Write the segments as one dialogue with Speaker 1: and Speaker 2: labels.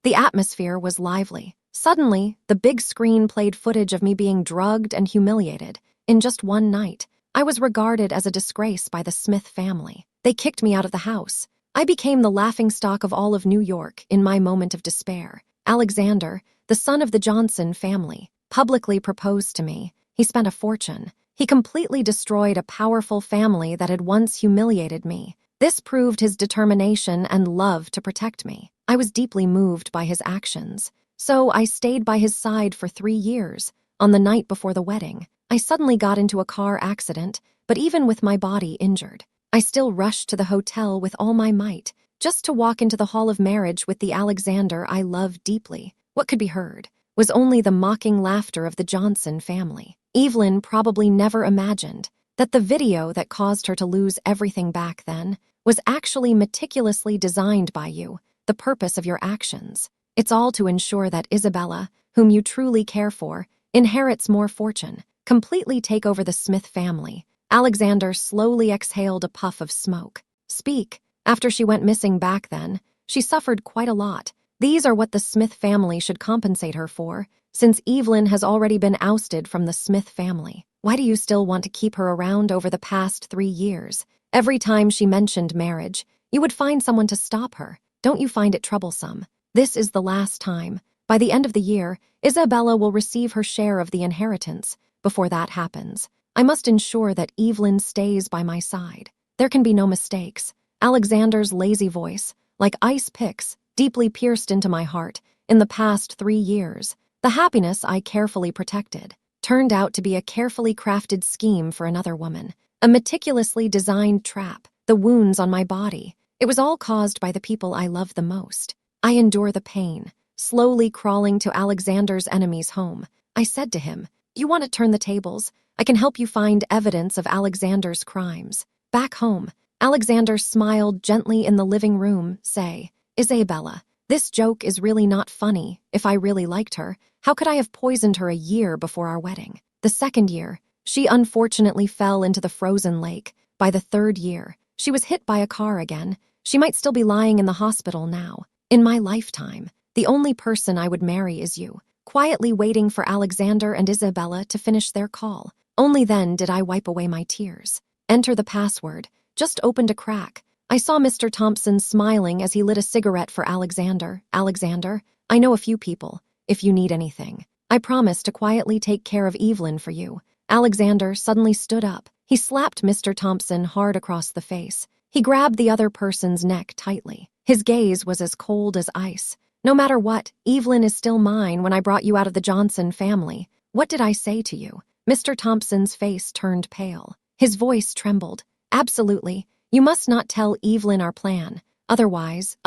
Speaker 1: The atmosphere was lively. Suddenly, the big screen played footage of me being drugged and humiliated. In just one night, I was regarded as a disgrace by the Smith family. They kicked me out of the house. I became the laughingstock of all of New York in my moment of despair. Alexander, the son of the Johnson family, publicly proposed to me. He spent a fortune. He completely destroyed a powerful family that had once humiliated me. This proved his determination and love to protect me. I was deeply moved by his actions. So I stayed by his side for 3 years. On the night before the wedding, I suddenly got into a car accident, but even with my body injured, I still rushed to the hotel with all my might, just to walk into the hall of marriage with the Alexander I loved deeply. What could be heard was only the mocking laughter of the Johnson family. Evelyn probably never imagined that the video that caused her to lose everything back then was actually meticulously designed by you, the purpose of your actions. It's all to ensure that Isabella, whom you truly care for, inherits more fortune, completely take over the Smith family. Alexander slowly exhaled a puff of smoke. Speak. After she went missing back then, she suffered quite a lot. These are what the Smith family should compensate her for, since Evelyn has already been ousted from the Smith family. Why do you still want to keep her around over the past 3 years? Every time she mentioned marriage, you would find someone to stop her. Don't you find it troublesome? This is the last time. By the end of the year, Isabella will receive her share of the inheritance. Before that happens, I must ensure that Evelyn stays by my side. There can be no mistakes. Alexander's lazy voice, like ice picks, deeply pierced into my heart. In the past 3 years, the happiness I carefully protected turned out to be a carefully crafted scheme for another woman, a meticulously designed trap. The wounds on my body, it was all caused by the people I love the most. I endure the pain, slowly crawling to Alexander's enemy's home. I said to him, "You want to turn the tables? I can help you find evidence of Alexander's crimes." Back home, Alexander smiled gently in the living room, say, "Isabella, this joke is really not funny. If I really liked her, how could I have poisoned her a year before our wedding?" The second year, she unfortunately fell into the frozen lake. By the third year, she was hit by a car again. She might still be lying in the hospital now. In my lifetime, the only person I would marry is you, quietly waiting for Alexander and Isabella to finish their call. Only then did I wipe away my tears. Enter the password. Just opened a crack. I saw Mr. Thompson smiling as he lit a cigarette for Alexander. "Alexander, I know a few people, if you need anything. I promise to quietly take care of Evelyn for you." Alexander suddenly stood up. He slapped Mr. Thompson hard across the face. He grabbed the other person's neck tightly. His gaze was as cold as ice. "No matter what, Evelyn is still mine when I brought you out of the Johnson family. What did I say to you?" Mr. Thompson's face turned pale. His voice trembled. "Absolutely. You must not tell Evelyn our plan. Otherwise,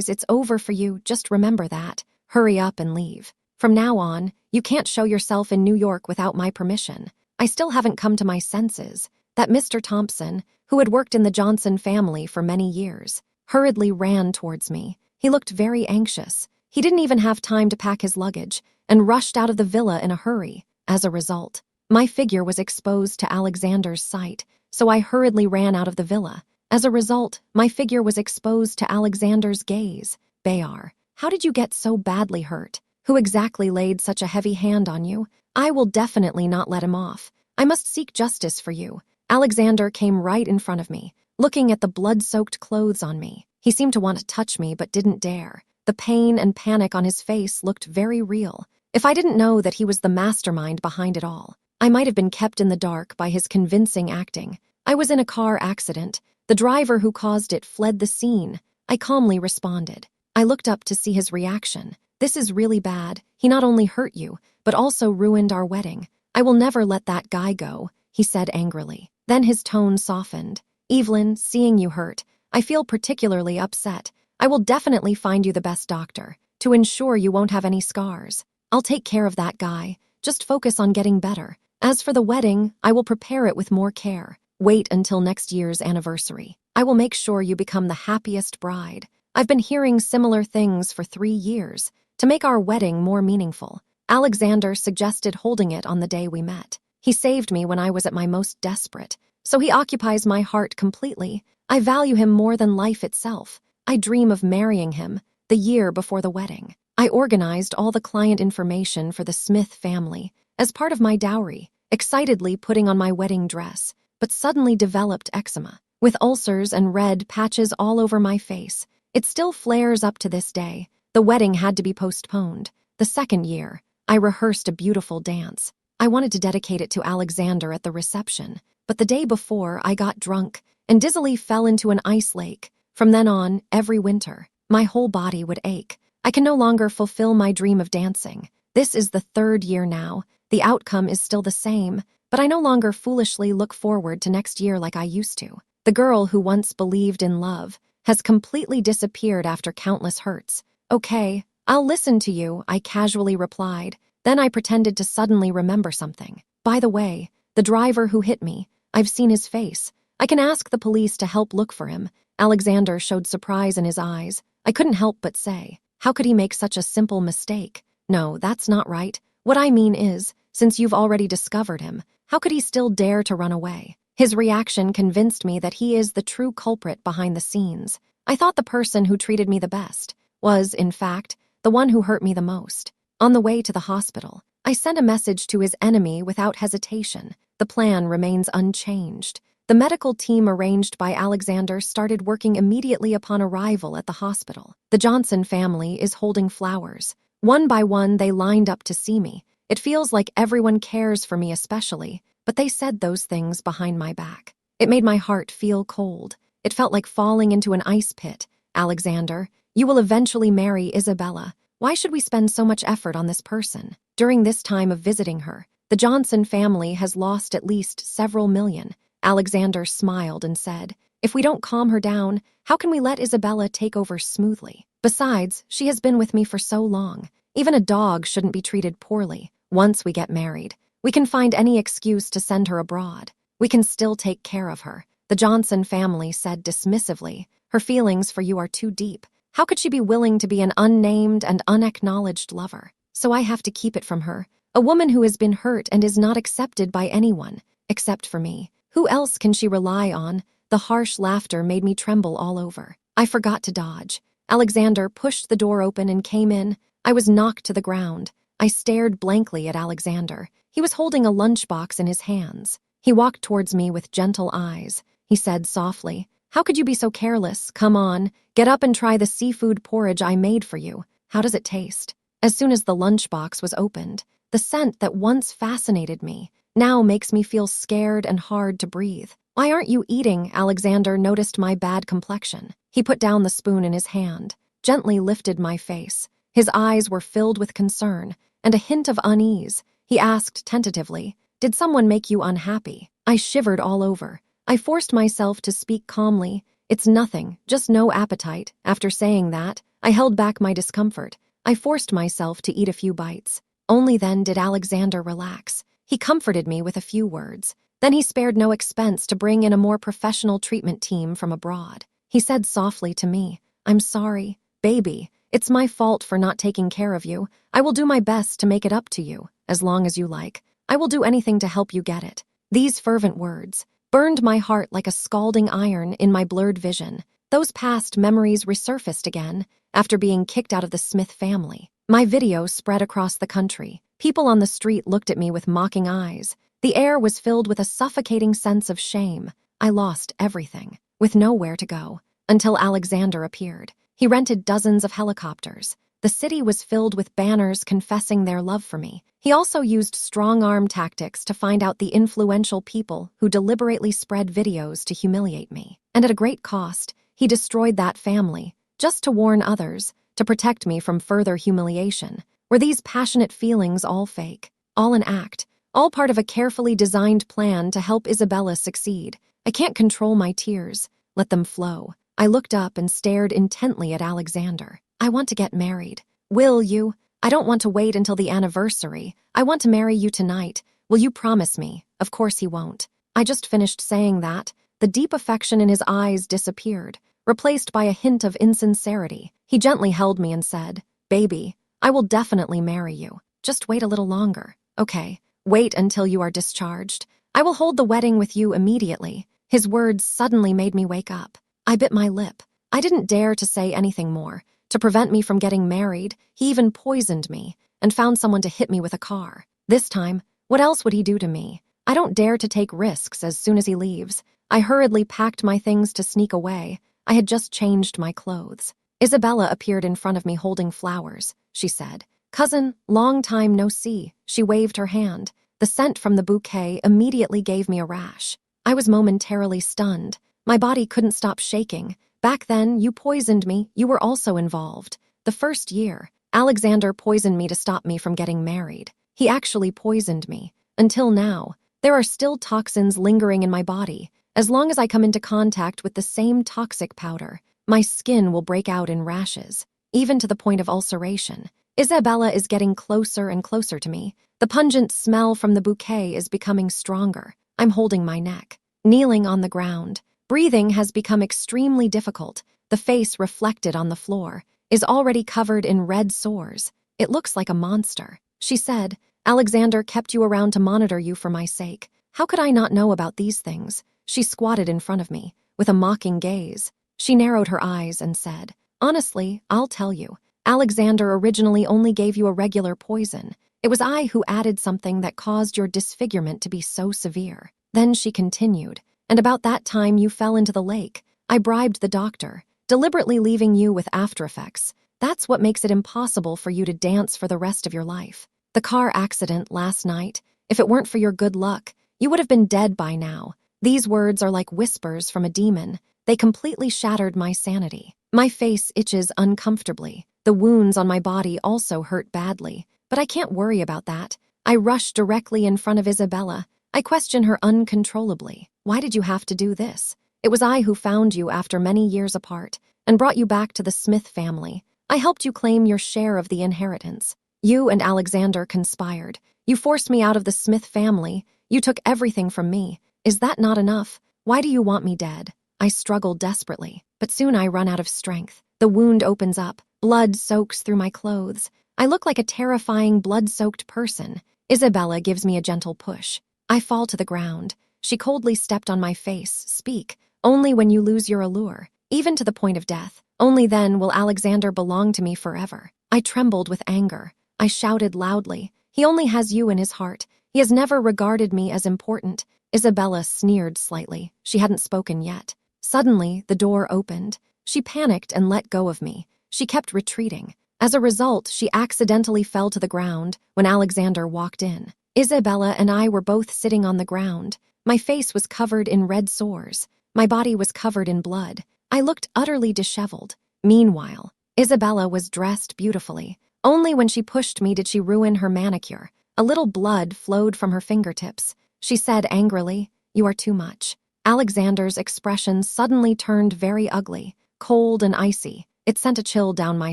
Speaker 1: it's over for you. Just remember that. Hurry up and leave. From now on, you can't show yourself in New York without my permission." I still haven't come to my senses that Mr. Thompson, who had worked in the Johnson family for many years, hurriedly ran towards me. He looked very anxious. He didn't even have time to pack his luggage and rushed out of the villa in a hurry. As a result, my figure was exposed to Alexander's sight, so I hurriedly ran out of the villa. As a result, my figure was exposed to Alexander's gaze. "Bayar, how did you get so badly hurt? Who exactly laid such a heavy hand on you? I will definitely not let him off. I must seek justice for you." Alexander came right in front of me, looking at the blood-soaked clothes on me. He seemed to want to touch me but didn't dare. The pain and panic on his face looked very real. If I didn't know that he was the mastermind behind it all, I might have been kept in the dark by his convincing acting. "I was in a car accident. The driver who caused it fled the scene." I calmly responded. I looked up to see his reaction. "This is really bad. He not only hurt you, but also ruined our wedding. I will never let that guy go," he said angrily. Then his tone softened. "Evelyn, seeing you hurt, I feel particularly upset. I will definitely find you the best doctor, to ensure you won't have any scars. I'll take care of that guy. Just focus on getting better. As for the wedding, I will prepare it with more care. Wait until next year's anniversary. I will make sure you become the happiest bride. I've been hearing similar things for 3 years. To make our wedding more meaningful, Alexander suggested holding it on the day we met. He saved me when I was at my most desperate, so he occupies my heart completely. I value him more than life itself. I dream of marrying him. the year before the wedding. I organized all the client information for the Smith family as part of my dowry, excitedly putting on my wedding dress, but suddenly developed eczema, with ulcers and red patches all over my face. It still flares up to this day. The wedding had to be postponed. The second year, I rehearsed a beautiful dance. I wanted to dedicate it to Alexander at the reception, but the day before, I got drunk and dizzily fell into an ice lake. From then on, every winter, my whole body would ache. I can no longer fulfill my dream of dancing. This is the third year now. The outcome is still the same, but I no longer foolishly look forward to next year like I used to. The girl who once believed in love has completely disappeared after countless hurts. Okay, I'll listen to you, I casually replied. Then I pretended to suddenly remember something. By the way, the driver who hit me, I've seen his face. I can ask the police to help look for him. Alexander showed surprise in his eyes. I couldn't help but say, how could he make such a simple mistake? No, that's not right. What I mean is, since you've already discovered him, how could he still dare to run away? His reaction convinced me that he is the true culprit behind the scenes. I thought the person who treated me the best was, in fact, the one who hurt me the most. On the way to the hospital, I sent a message to his enemy without hesitation. The plan remains unchanged. The medical team arranged by Alexander started working immediately upon arrival at the hospital. The Johnson family is holding flowers. One by one, they lined up to see me. It feels like everyone cares for me especially, but they said those things behind my back. It made my heart feel cold. It felt like falling into an ice pit. Alexander, you will eventually marry Isabella. Why should we spend so much effort on this person? During this time of visiting her, the Johnson family has lost at least several million. Alexander smiled and said, if we don't calm her down, how can we let Isabella take over smoothly? Besides, she has been with me for so long. Even a dog shouldn't be treated poorly. Once we get married, we can find any excuse to send her abroad. We can still take care of her. The Johnson family said dismissively, her feelings for you are too deep. How could she be willing to be an unnamed and unacknowledged lover? So I have to keep it from her. A woman who has been hurt and is not accepted by anyone, except for me. Who else can she rely on? The harsh laughter made me tremble all over. I forgot to dodge. Alexander pushed the door open and came in. I was knocked to the ground. I stared blankly at Alexander. He was holding a lunchbox in his hands. He walked towards me with gentle eyes. He said softly, how could you be so careless? Come on, get up and try the seafood porridge I made for you. How does it taste? As soon as the lunchbox was opened, the scent that once fascinated me now makes me feel scared and hard to breathe. Why aren't you eating? Alexander noticed my bad complexion. He put down the spoon in his hand, gently lifted my face. His eyes were filled with concern and a hint of unease. He asked tentatively, did someone make you unhappy? I shivered all over. I forced myself to speak calmly. It's nothing, just no appetite. After saying that, I held back my discomfort. I forced myself to eat a few bites. Only then did Alexander relax. He comforted me with a few words. Then he spared no expense to bring in a more professional treatment team from abroad. He said softly to me, I'm sorry, baby. It's my fault for not taking care of you. I will do my best to make it up to you, as long as you like. I will do anything to help you get it. These fervent words burned my heart like a scalding iron in my blurred vision. Those past memories resurfaced again after being kicked out of the Smith family. My video spread across the country. People on the street looked at me with mocking eyes. The air was filled with a suffocating sense of shame. I lost everything, with nowhere to go, until Alexander appeared. He rented dozens of helicopters. The city was filled with banners confessing their love for me. He also used strong-arm tactics to find out the influential people who deliberately spread videos to humiliate me. And at a great cost, he destroyed that family, just to warn others, to protect me from further humiliation. Were these passionate feelings all fake, all an act, all part of a carefully designed plan to help Isabella succeed? I can't control my tears. Let them flow. I looked up and stared intently at Alexander. I want to get married. Will you? I don't want to wait until the anniversary. I want to marry you tonight. Will you promise me? Of course he won't. I just finished saying that. The deep affection in his eyes disappeared, replaced by a hint of insincerity. He gently held me and said, baby, I will definitely marry you. Just wait a little longer. Okay, wait until you are discharged. I will hold the wedding with you immediately. His words suddenly made me wake up. I bit my lip. I didn't dare to say anything more, To prevent me from getting married, he even poisoned me and found someone to hit me with a car. This time, what else would he do to me? I don't dare to take risks as soon as he leaves. I hurriedly packed my things to sneak away. I had just changed my clothes. Isabella appeared in front of me holding flowers. She said, "Cousin, long time no see." She waved her hand. The scent from the bouquet immediately gave me a rash. I was momentarily stunned. My body couldn't stop shaking. Back then, you poisoned me. You were also involved. The first year, Alexander poisoned me to stop me from getting married. He actually poisoned me. Until now, there are still toxins lingering in my body. As long as I come into contact with the same toxic powder, my skin will break out in rashes, even to the point of ulceration. Isabella is getting closer and closer to me. The pungent smell from the bouquet is becoming stronger. I'm holding my neck, kneeling on the ground. Breathing has become extremely difficult. The face reflected on the floor is already covered in red sores. It looks like a monster. She said, "Alexander kept you around to monitor you for my sake. How could I not know about these things?" She squatted in front of me, with a mocking gaze. She narrowed her eyes and said, "Honestly, I'll tell you. Alexander originally only gave you a regular poison. It was I who added something that caused your disfigurement to be so severe." Then she continued, "And about that time you fell into the lake. I bribed the doctor, deliberately leaving you with after effects. That's what makes it impossible for you to dance for the rest of your life. The car accident last night, if it weren't for your good luck, you would have been dead by now." These words are like whispers from a demon. They completely shattered my sanity. My face itches uncomfortably. The wounds on my body also hurt badly, but I can't worry about that. I rush directly in front of Isabella. I question her uncontrollably. "Why did you have to do this? It was I who found you after many years apart and brought you back to the Smith family. I helped you claim your share of the inheritance. You and Alexander conspired. You forced me out of the Smith family. You took everything from me. Is that not enough? Why do you want me dead?" I struggle desperately, but soon I run out of strength. The wound opens up. Blood soaks through my clothes. I look like a terrifying blood-soaked person. Isabella gives me a gentle push. I fall to the ground. She coldly stepped on my face. "Speak. Only when you lose your allure, even to the point of death. Only then will Alexander belong to me forever." I trembled with anger. I shouted loudly, "He only has you in his heart. He has never regarded me as important." Isabella sneered slightly. She hadn't spoken yet. Suddenly, the door opened. She panicked and let go of me. She kept retreating. As a result, she accidentally fell to the ground when Alexander walked in. Isabella and I were both sitting on the ground. My face was covered in red sores. My body was covered in blood. I looked utterly disheveled. Meanwhile, Isabella was dressed beautifully. Only when she pushed me did she ruin her manicure. A little blood flowed from her fingertips. She said angrily, "You are too much." Alexander's expression suddenly turned very ugly, cold and icy. It sent a chill down my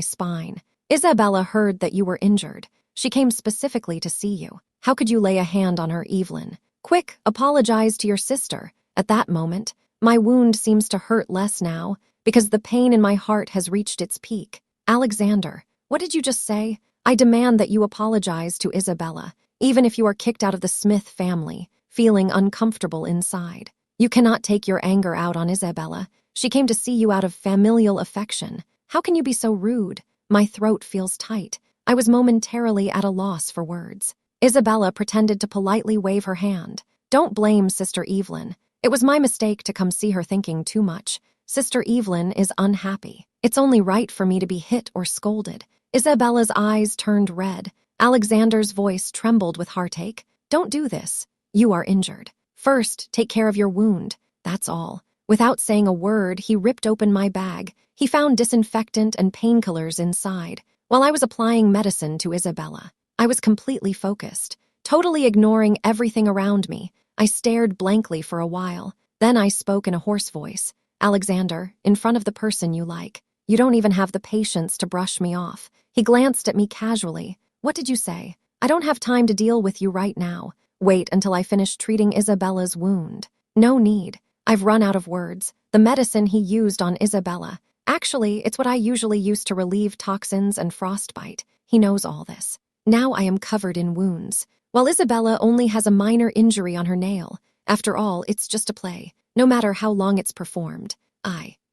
Speaker 1: spine. "Isabella heard that you were injured. She came specifically to see you. How could you lay a hand on her, Evelyn? Quick, apologize to your sister." At that moment, my wound seems to hurt less now because the pain in my heart has reached its peak. "Alexander, what did you just say? I demand that you apologize to Isabella, even if you are kicked out of the Smith family," feeling uncomfortable inside. "You cannot take your anger out on Isabella. She came to see you out of familial affection. How can you be so rude?" My throat feels tight. I was momentarily at a loss for words. Isabella pretended to politely wave her hand. "Don't blame Sister Evelyn. It was my mistake to come see her thinking too much. Sister Evelyn is unhappy. It's only right for me to be hit or scolded." Isabella's eyes turned red. Alexander's voice trembled with heartache. "Don't do this. You are injured. First, take care of your wound. That's all." Without saying a word, he ripped open my bag. He found disinfectant and painkillers inside. While I was applying medicine to Isabella, I was completely focused, totally ignoring everything around me. I stared blankly for a while. Then I spoke in a hoarse voice. "Alexander, in front of the person you like. You don't even have the patience to brush me off." He glanced at me casually. "What did you say? I don't have time to deal with you right now. Wait until I finish treating Isabella's wound." "No need. I've run out of words. The medicine he used on Isabella. Actually, it's what I usually use to relieve toxins and frostbite. He knows all this. Now I am covered in wounds, while Isabella only has a minor injury on her nail. After all, it's just a play, no matter how long it's performed.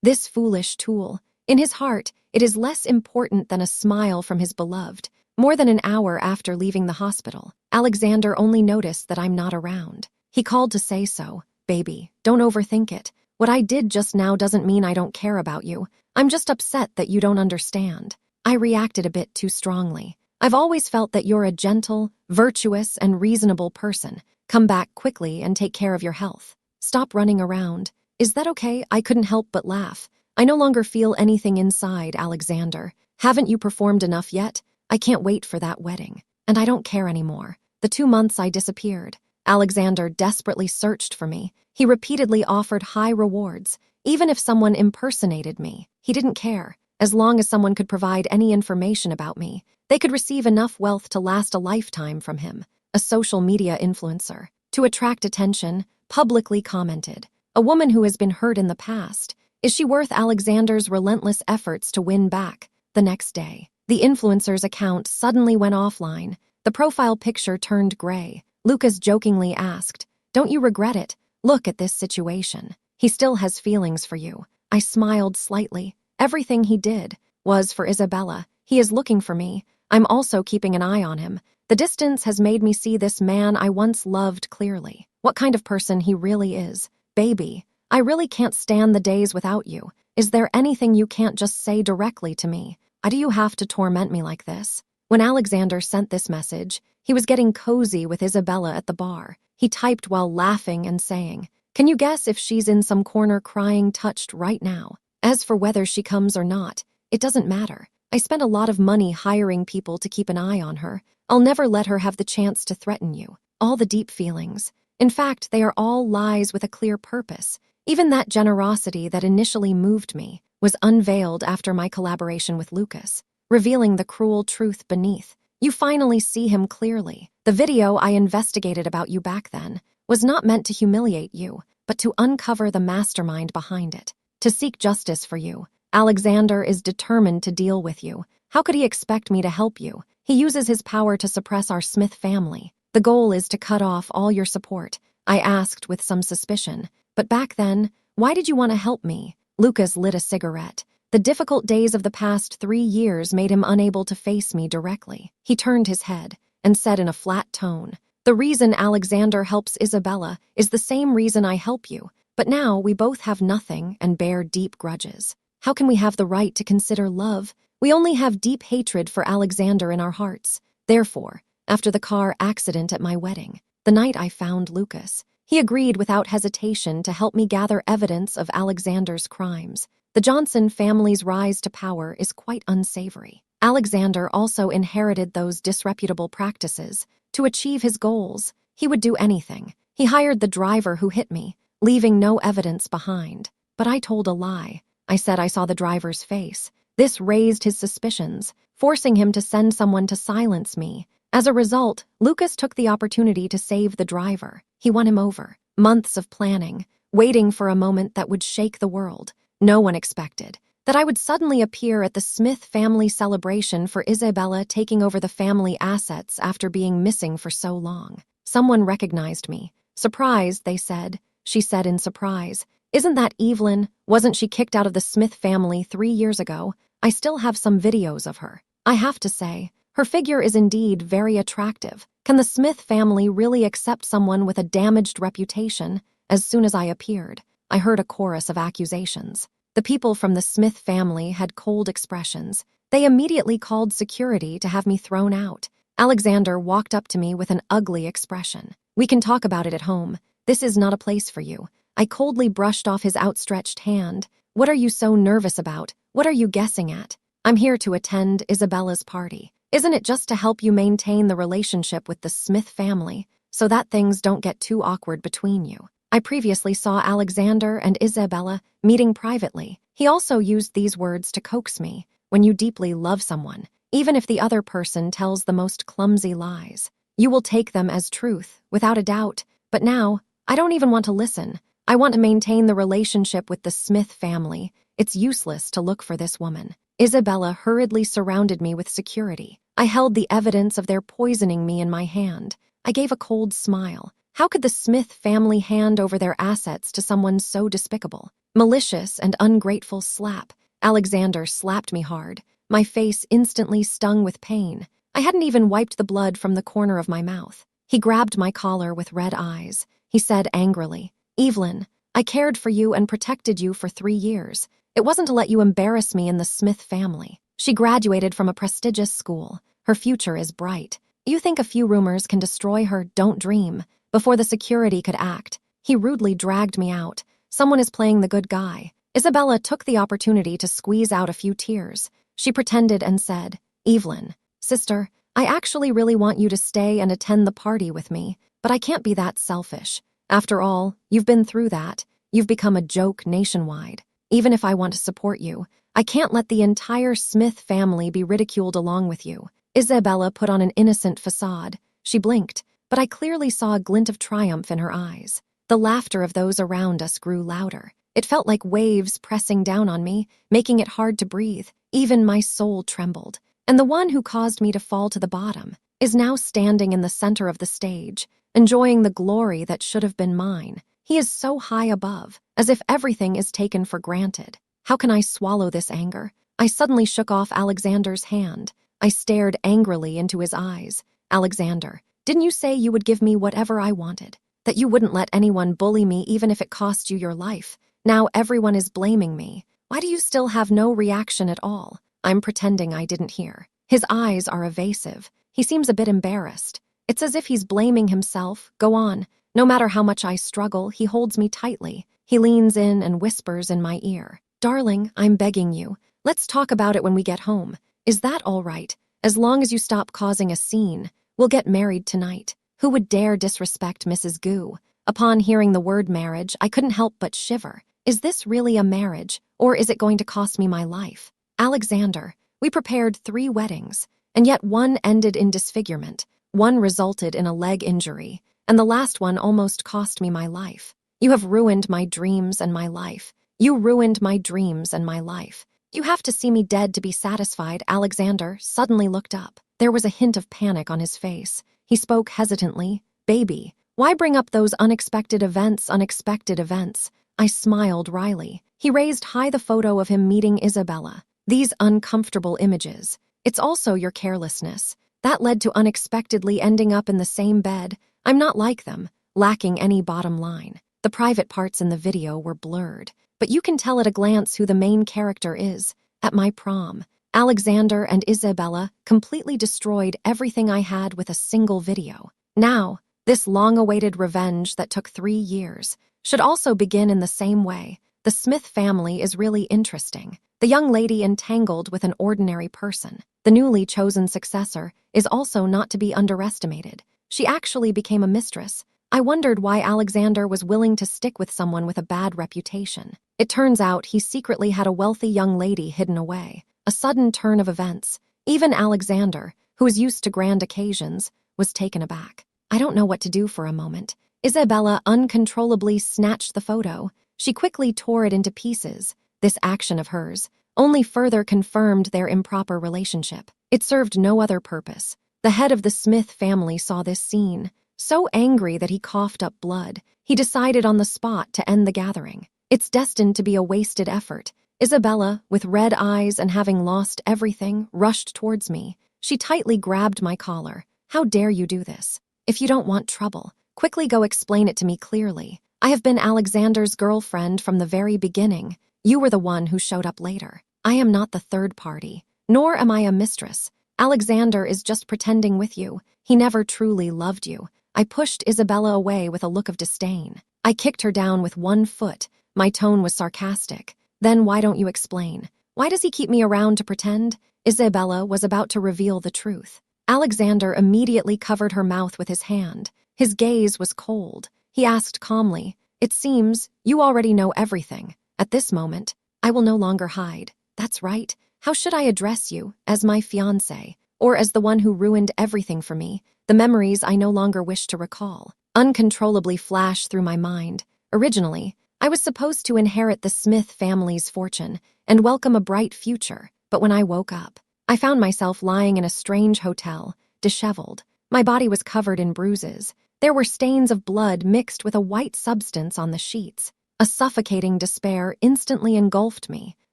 Speaker 1: This foolish tool, In his heart, it is less important than a smile from his beloved. More than an hour after leaving the hospital, Alexander only noticed that I'm not around. He called to say so. Baby, don't overthink it. What I did just now doesn't mean I don't care about you. I'm just upset that you don't understand. I reacted a bit too strongly. I've always felt that you're a gentle, virtuous, and reasonable person. Come back quickly and take care of your health. Stop running around. Is that okay? I couldn't help but laugh. I no longer feel anything inside, Alexander. Haven't you performed enough yet? I can't wait for that wedding. And I don't care anymore. The 2 months I disappeared. Alexander desperately searched for me. He repeatedly offered high rewards. Even if someone impersonated me, he didn't care. As long as someone could provide any information about me, they could receive enough wealth to last a lifetime from him. A social media influencer, to attract attention, publicly commented, "A woman who has been hurt in the past. Is she worth Alexander's relentless efforts to win back?" The next day, the influencer's account suddenly went offline. The profile picture turned gray. Lucas jokingly asked, "Don't you regret it? Look at this situation. He still has feelings for you." I smiled slightly. Everything he did was for Isabella. He is looking for me. I'm also keeping an eye on him. The distance has made me see this man I once loved clearly. What kind of person he really is. Baby, I really can't stand the days without you. Is there anything you can't just say directly to me? Why do you have to torment me like this? When Alexander sent this message, he was getting cozy with Isabella at the bar. He typed while laughing and saying, "Can you guess if she's in some corner crying touched right now? As for whether she comes or not, it doesn't matter. I spent a lot of money hiring people to keep an eye on her. I'll never let her have the chance to threaten you." All the deep feelings. In fact, they are all lies with a clear purpose. Even that generosity that initially moved me was unveiled after my collaboration with Lucas, revealing the cruel truth beneath. You finally see him clearly. The video I investigated about you back then was not meant to humiliate you, but to uncover the mastermind behind it, to seek justice for you. Alexander is determined to deal with you. How could he expect me to help you? He uses his power to suppress our Smith family. The goal is to cut off all your support. I asked with some suspicion. But back then, why did you want to help me? Lucas lit a cigarette. The difficult days of the past 3 years made him unable to face me directly. He turned his head and said in a flat tone, "The reason Alexander helps Isabella is the same reason I help you. But now we both have nothing and bear deep grudges. How can we have the right to consider love? We only have deep hatred for Alexander in our hearts. Therefore, after the car accident at my wedding, the night I found Lucas, he agreed without hesitation to help me gather evidence of Alexander's crimes. The Johnson family's rise to power is quite unsavory. Alexander also inherited those disreputable practices. To achieve his goals, he would do anything. He hired the driver who hit me, leaving no evidence behind. But I told a lie. I said I saw the driver's face. This raised his suspicions, forcing him to send someone to silence me. As a result, Lucas took the opportunity to save the driver. He won him over. Months of planning, waiting for a moment that would shake the world. No one expected that I would suddenly appear at the Smith family celebration for Isabella taking over the family assets after being missing for so long. Someone recognized me. "Surprised," they said. She said in surprise, "Isn't that Evelyn? Wasn't she kicked out of the Smith family 3 years ago? I still have some videos of her. I have to say, her figure is indeed very attractive. Can the Smith family really accept someone with a damaged reputation?" As soon as I appeared, I heard a chorus of accusations. The people from the Smith family had cold expressions. They immediately called security to have me thrown out. Alexander walked up to me with an ugly expression. "We can talk about it at home. This is not a place for you." I coldly brushed off his outstretched hand. "What are you so nervous about? What are you guessing at? I'm here to attend Isabella's party. Isn't it just to help you maintain the relationship with the Smith family so that things don't get too awkward between you?" I previously saw Alexander and Isabella meeting privately. He also used these words to coax me. When you deeply love someone, even if the other person tells the most clumsy lies, you will take them as truth, without a doubt. But now, I don't even want to listen. I want to maintain the relationship with the Smith family. It's useless to look for this woman. Isabella hurriedly surrounded me with security. I held the evidence of their poisoning me in my hand. I gave a cold smile. How could the Smith family hand over their assets to someone so despicable? Malicious and ungrateful slap. Alexander slapped me hard. My face instantly stung with pain. I hadn't even wiped the blood from the corner of my mouth. He grabbed my collar with red eyes. He said angrily, "Evelyn, I cared for you and protected you for 3 years. It wasn't to let you embarrass me in the Smith family. She graduated from a prestigious school. Her future is bright. You think a few rumors can destroy her? Don't dream." Before the security could act, he rudely dragged me out. Someone is playing the good guy. Isabella took the opportunity to squeeze out a few tears. She pretended and said, "Evelyn, sister, I actually really want you to stay and attend the party with me, but I can't be that selfish. After all, you've been through that. You've become a joke nationwide. Even if I want to support you, I can't let the entire Smith family be ridiculed along with you." Isabella put on an innocent facade. She blinked, but I clearly saw a glint of triumph in her eyes. The laughter of those around us grew louder. It felt like waves pressing down on me, making it hard to breathe. Even my soul trembled. And the one who caused me to fall to the bottom is now standing in the center of the stage, enjoying the glory that should have been mine. He is so high above, as if everything is taken for granted. How can I swallow this anger? I suddenly shook off Alexander's hand. I stared angrily into his eyes. "Alexander, didn't you say you would give me whatever I wanted? That you wouldn't let anyone bully me even if it cost you your life? Now everyone is blaming me. Why do you still have no reaction at all?" I'm pretending I didn't hear. His eyes are evasive. He seems a bit embarrassed. It's as if he's blaming himself. "Go on." No matter how much I struggle, he holds me tightly. He leans in and whispers in my ear, "Darling, I'm begging you. Let's talk about it when we get home. Is that all right? As long as you stop causing a scene, we'll get married tonight." Who would dare disrespect Mrs. Gu? Upon hearing the word marriage, I couldn't help but shiver. Is this really a marriage, or is it going to cost me my life? Alexander, we prepared 3 weddings, and yet one ended in disfigurement, one resulted in a leg injury, and the last one almost cost me my life. You have ruined my dreams and my life. You ruined my dreams and my life. You have to see me dead to be satisfied." Alexander suddenly looked up. There was a hint of panic on his face. He spoke hesitantly. "Baby, why bring up those unexpected events, unexpected events?" I smiled wryly. He raised high the photo of him meeting Isabella. "These uncomfortable images. It's also your carelessness. That led to unexpectedly ending up in the same bed. I'm not like them, lacking any bottom line. The private parts in the video were blurred, but you can tell at a glance who the main character is. At my prom, Alexander and Isabella completely destroyed everything I had with a single video. Now, this long-awaited revenge that took 3 years should also begin in the same way. The Smith family is really interesting. The young lady entangled with an ordinary person. The newly chosen successor is also not to be underestimated. She actually became a mistress. I wondered why Alexander was willing to stick with someone with a bad reputation. It turns out he secretly had a wealthy young lady hidden away. A sudden turn of events. Even Alexander, who is used to grand occasions, was taken aback. I don't know what to do for a moment. Isabella uncontrollably snatched the photo. She quickly tore it into pieces. This action of hers only further confirmed their improper relationship. It served no other purpose. The head of the Smith family saw this scene. So angry that he coughed up blood, he decided on the spot to end the gathering. It's destined to be a wasted effort. Isabella, with red eyes and having lost everything, rushed towards me. She tightly grabbed my collar. "How dare you do this? If you don't want trouble, quickly go explain it to me clearly. I have been Alexander's girlfriend from the very beginning. You were the one who showed up later. I am not the third party, nor am I a mistress. Alexander is just pretending with you. He never truly loved you." I pushed Isabella away with a look of disdain. I kicked her down with 1 foot. My tone was sarcastic. "Then why don't you explain? Why does he keep me around to pretend?" Isabella was about to reveal the truth. Alexander immediately covered her mouth with his hand. His gaze was cold. He asked calmly, "It seems you already know everything. At this moment, I will no longer hide." "That's right. How should I address you? As my fiancé, or as the one who ruined everything for me? The memories I no longer wish to recall uncontrollably flash through my mind. Originally, I was supposed to inherit the Smith family's fortune and welcome a bright future, but when I woke up, I found myself lying in a strange hotel, disheveled. My body was covered in bruises. There were stains of blood mixed with a white substance on the sheets. A suffocating despair instantly engulfed me.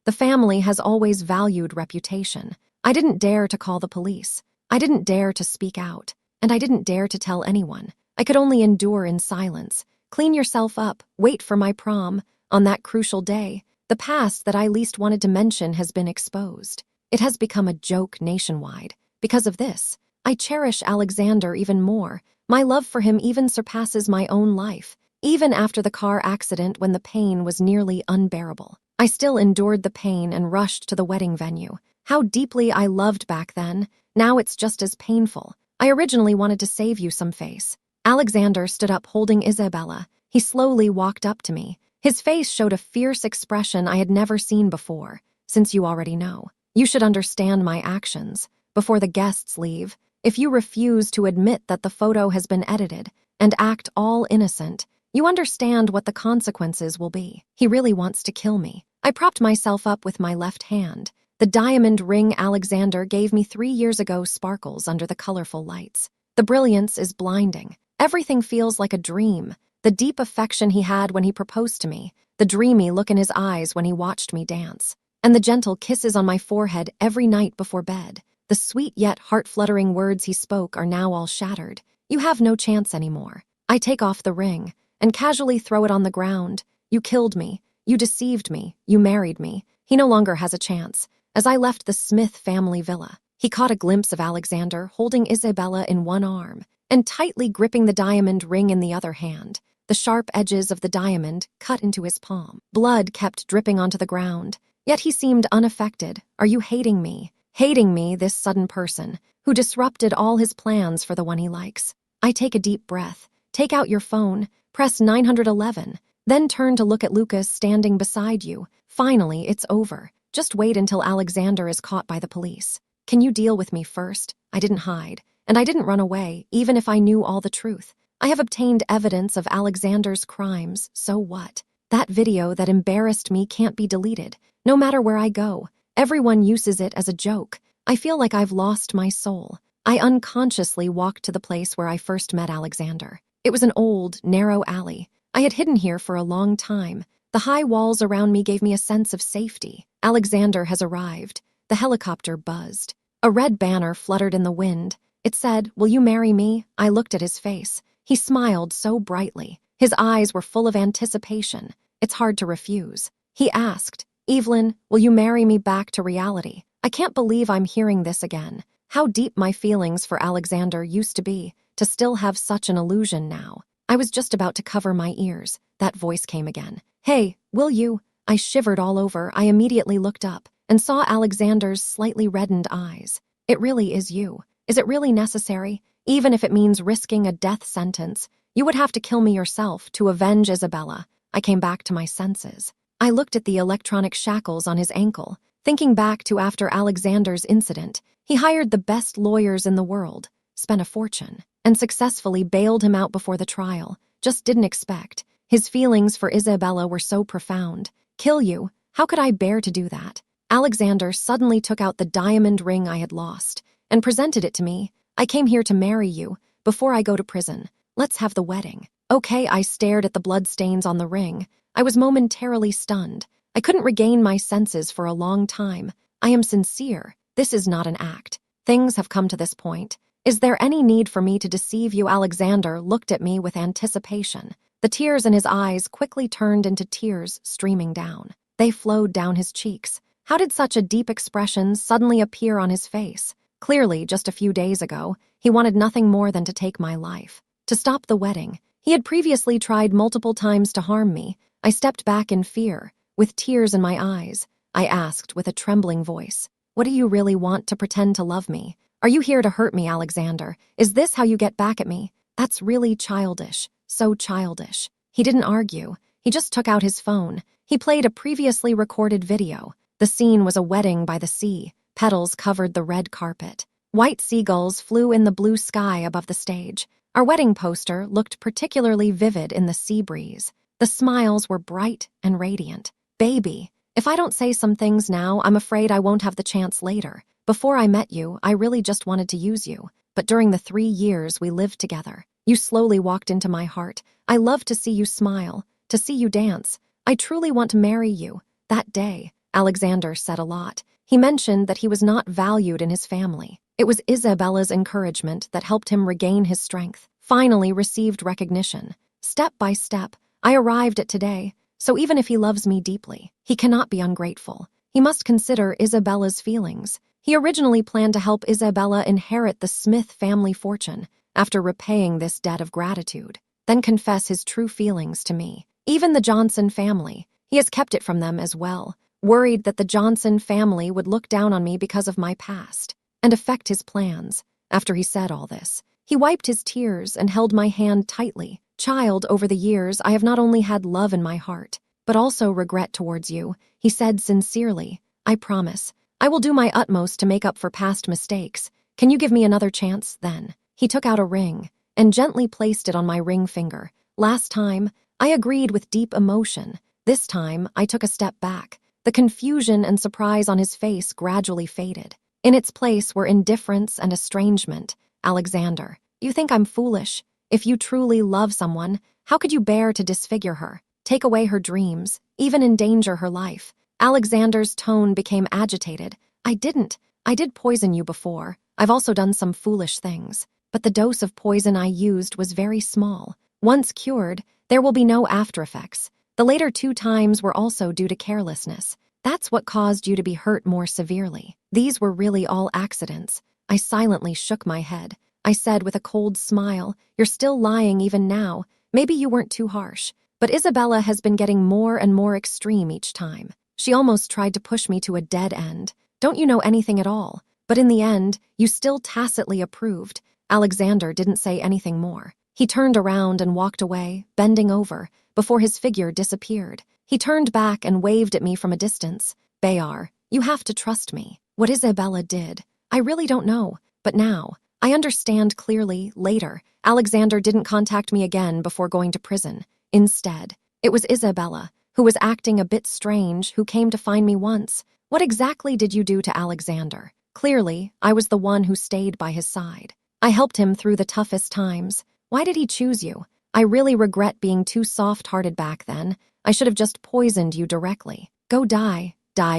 Speaker 1: The family has always valued reputation. I didn't dare to call the police. I didn't dare to speak out. And I didn't dare to tell anyone. I could only endure in silence. Clean yourself up. Wait for my prom. On that crucial day, the past that I least wanted to mention has been exposed. It has become a joke nationwide. Because of this, I cherish Alexander even more. My love for him even surpasses my own life. Even after the car accident when the pain was nearly unbearable, I still endured the pain and rushed to the wedding venue. How deeply I loved back then. Now it's just as painful. I originally wanted to save you some face. Alexander stood up holding Isabella. He slowly walked up to me. His face showed a fierce expression I had never seen before. Since you already know, you should understand my actions. Before the guests leave, if you refuse to admit that the photo has been edited and act all innocent, you understand what the consequences will be. He really wants to kill me. I propped myself up with my left hand. The diamond ring Alexander gave me 3 years ago sparkles under the colorful lights. The brilliance is blinding. Everything feels like a dream. The deep affection he had when he proposed to me, the dreamy look in his eyes when he watched me dance, and the gentle kisses on my forehead every night before bed. The sweet yet heart-fluttering words he spoke are now all shattered. You have no chance anymore. I take off the ring and casually throw it on the ground. You killed me. You deceived me. You married me. He no longer has a chance. As I left the Smith family villa, he caught a glimpse of Alexander holding Isabella in one arm and tightly gripping the diamond ring in the other hand. The sharp edges of the diamond cut into his palm. Blood kept dripping onto the ground, yet he seemed unaffected. Are you hating me? Hating me, this sudden person, who disrupted all his plans for the one he likes. I take a deep breath, take out your phone, press 911, then turn to look at Lucas standing beside you. Finally, it's over. Just wait until Alexander is caught by the police. Can you deal with me first? I didn't hide, and I didn't run away, even if I knew all the truth. I have obtained evidence of Alexander's crimes, so what? That video that embarrassed me can't be deleted. No matter where I go, everyone uses it as a joke. I feel like I've lost my soul. I unconsciously walked to the place where I first met Alexander. It was an old, narrow alley. I had hidden here for a long time. The high walls around me gave me a sense of safety. Alexander has arrived. The helicopter buzzed. A red banner fluttered in the wind. It said, "Will you marry me?" I looked at his face. He smiled so brightly. His eyes were full of anticipation. It's hard to refuse. He asked, "Evelyn, will you marry me back to reality?" I can't believe I'm hearing this again. How deep my feelings for Alexander used to be, to still have such an illusion now. I was just about to cover my ears. That voice came again. "Hey, will you?" I shivered all over. I immediately looked up and saw Alexander's slightly reddened eyes. "It really is you. Is it really necessary? Even if it means risking a death sentence, you would have to kill me yourself to avenge Isabella." I came back to my senses. I looked at the electronic shackles on his ankle, thinking back to after Alexander's incident. He hired the best lawyers in the world, spent a fortune, and successfully bailed him out before the trial. Just didn't expect. His feelings for Isabella were so profound. Kill you? How could I bear to do that? Alexander suddenly took out the diamond ring I had lost and presented it to me. "I came here to marry you before I go to prison. Let's have the wedding." Okay, I stared at the bloodstains on the ring. I was momentarily stunned. I couldn't regain my senses for a long time. I am sincere. This is not an act. Things have come to this point. Is there any need for me to deceive you? Alexander looked at me with anticipation. The tears in his eyes quickly turned into tears streaming down. They flowed down his cheeks. How did such a deep expression suddenly appear on his face? Clearly, just a few days ago, he wanted nothing more than to take my life. To stop the wedding. He had previously tried multiple times to harm me. I stepped back in fear, with tears in my eyes. I asked with a trembling voice, "What do you really want to pretend to love me? Are you here to hurt me, Alexander? Is this how you get back at me?" That's really childish. So childish. He didn't argue. He just took out his phone. He played a previously recorded video. The scene was a wedding by the sea. Petals covered the red carpet. White seagulls flew in the blue sky above the stage. Our wedding poster looked particularly vivid in the sea breeze. The smiles were bright and radiant. "Baby, if I don't say some things now, I'm afraid I won't have the chance later. Before I met you, I really just wanted to use you. But during the 3 years we lived together, you slowly walked into my heart. I love to see you smile, to see you dance. I truly want to marry you. That day." Alexander said a lot. He mentioned that he was not valued in his family. It was Isabella's encouragement that helped him regain his strength, finally received recognition. Step by step, I arrived at today, so even if he loves me deeply, he cannot be ungrateful. He must consider Isabella's feelings. He originally planned to help Isabella inherit the Smith family fortune after repaying this debt of gratitude, then confess his true feelings to me. Even the Johnson family, he has kept it from them as well, worried that the Johnson family would look down on me because of my past and affect his plans. After he said all this, he wiped his tears and held my hand tightly. Child, over the years, I have not only had love in my heart, but also regret towards you, he said sincerely. I promise, I will do my utmost to make up for past mistakes. Can you give me another chance, then? He took out a ring and gently placed it on my ring finger. Last time, I agreed with deep emotion. This time, I took a step back. The confusion and surprise on his face gradually faded. In its place were indifference and estrangement. Alexander, you think I'm foolish? If you truly love someone, how could you bear to disfigure her, take away her dreams, even endanger her life? Alexander's tone became agitated. I did poison you before. I've also done some foolish things. But the dose of poison I used was very small. Once cured, there will be no after effects. The later 2 times were also due to carelessness. That's what caused you to be hurt more severely. These were really all accidents. I silently shook my head. I said with a cold smile, you're still lying even now. Maybe you weren't too harsh. But Isabella has been getting more and more extreme each time. She almost tried to push me to a dead end. Don't you know anything at all? But in the end, you still tacitly approved. Alexander didn't say anything more. He turned around and walked away, bending over, before his figure disappeared. He turned back and waved at me from a distance. Bayar, you have to trust me. What Isabella did, I really don't know. But now, I understand clearly. Later, Alexander didn't contact me again before going to prison. Instead, it was Isabella, who was acting a bit strange, who came to find me once. What exactly did you do to Alexander? Clearly, I was the one who stayed by his side. I helped him through the toughest times. Why did he choose you? I really regret being too soft-hearted back then. I should have just poisoned you directly. Go die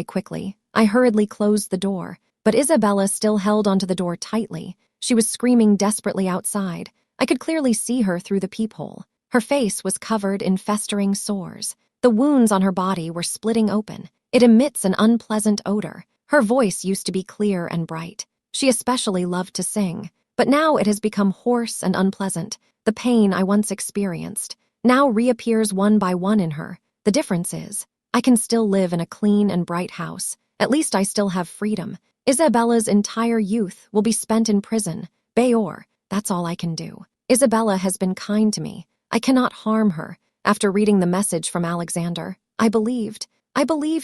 Speaker 1: quickly. I hurriedly closed the door, but Isabella still held onto the door tightly. She was screaming desperately outside. I could clearly see her through the peephole. Her face was covered in festering sores. The wounds on her body were splitting open. It emits an unpleasant odor. Her voice used to be clear and bright. She especially loved to sing, but now it has become hoarse and unpleasant. The pain I once experienced now reappears one by one in her. The difference is, I can still live in a clean and bright house. At least I still have freedom. Isabella's entire youth will be spent in prison. Bayor, that's all I can do. Isabella has been kind to me. I cannot harm her. After reading the message from Alexander, I believe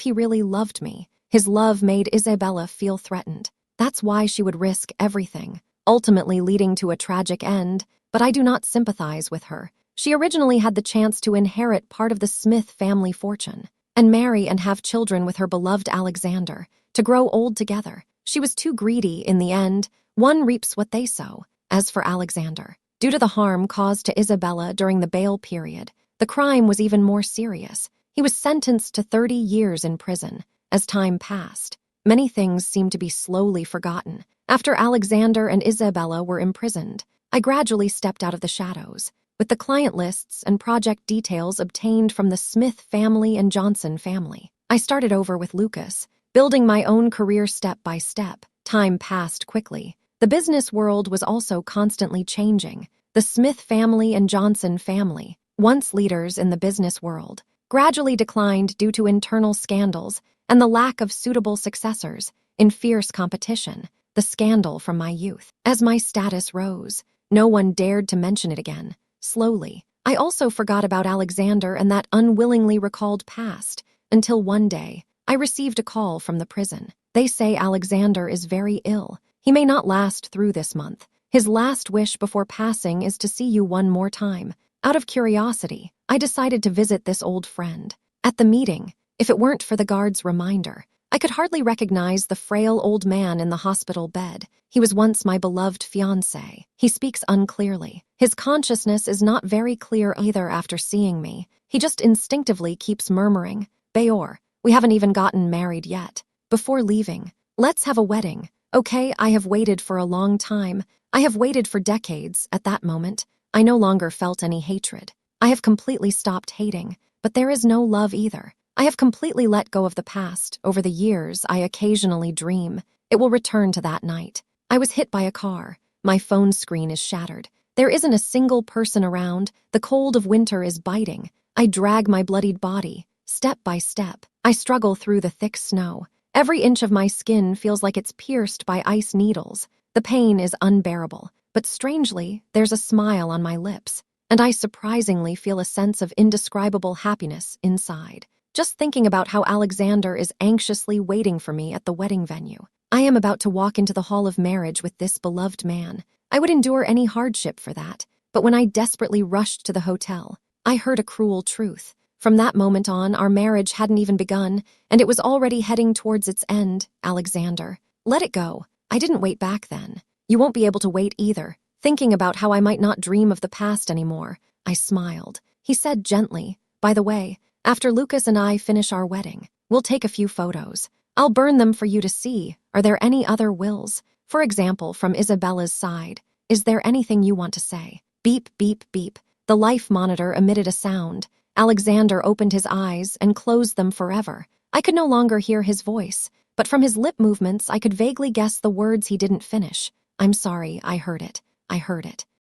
Speaker 1: he really loved me. His love made Isabella feel threatened. That's why she would risk everything, ultimately leading to a tragic end, but I do not sympathize with her. She originally had the chance to inherit part of the Smith family fortune and marry and have children with her beloved Alexander, to grow old together. She was too greedy in the end. One reaps what they sow. As for Alexander, due to the harm caused to Isabella during the bail period, the crime was even more serious. He was sentenced to 30 years in prison. As time passed, many things seemed to be slowly forgotten. After Alexander and Isabella were imprisoned, I gradually stepped out of the shadows. With the client lists and project details obtained from the Smith family and Johnson family, I started over with Lucas, building my own career step by step. Time passed quickly. The business world was also constantly changing. The Smith family and Johnson family, once leaders in the business world, gradually declined due to internal scandals and the lack of suitable successors. In fierce competition, the scandal from my youth. As my status rose, no one dared to mention it again. Slowly, I also forgot about Alexander and that unwillingly recalled past, until one day, I received a call from the prison. They say Alexander is very ill. He may not last through this month. His last wish before passing is to see you one more time. Out of curiosity, I decided to visit this old friend. At the meeting, if it weren't for the guard's reminder, I could hardly recognize the frail old man in the hospital bed. He was once my beloved fiancé. He speaks unclearly. His consciousness is not very clear either after seeing me. He just instinctively keeps murmuring, Bayor, We haven't even gotten married yet. Before leaving, let's have a wedding. Okay, I have waited for a long time. I have waited for decades. At that moment, I no longer felt any hatred. I have completely stopped hating, but there is no love either. I have completely let go of the past. Over the years, I occasionally dream it will return to that night. I was hit by a car. My phone screen is shattered. There isn't a single person around. The cold of winter is biting. I drag my bloodied body, step by step. I struggle through the thick snow. Every inch of my skin feels like it's pierced by ice needles. The pain is unbearable, but strangely, there's a smile on my lips, and I surprisingly feel a sense of indescribable happiness inside. Just thinking about how Alexander is anxiously waiting for me at the wedding venue. I am about to walk into the hall of marriage with this beloved man. I would endure any hardship for that, but when I desperately rushed to the hotel, I heard a cruel truth. From that moment on, our marriage hadn't even begun, and it was already heading towards its end. Alexander, let it go. I didn't wait back then. You won't be able to wait either. Thinking about how I might not dream of the past anymore, I smiled. He said gently, by the way, after Lucas and I finish our wedding, we'll take a few photos. I'll burn them for you to see. Are there any other wills? For example, from Isabella's side. Is there anything you want to say? Beep, beep, beep. The life monitor emitted a sound. Alexander opened his eyes and closed them forever. I could no longer hear his voice, but from his lip movements I could vaguely guess the words he didn't finish. I'm sorry, I heard it.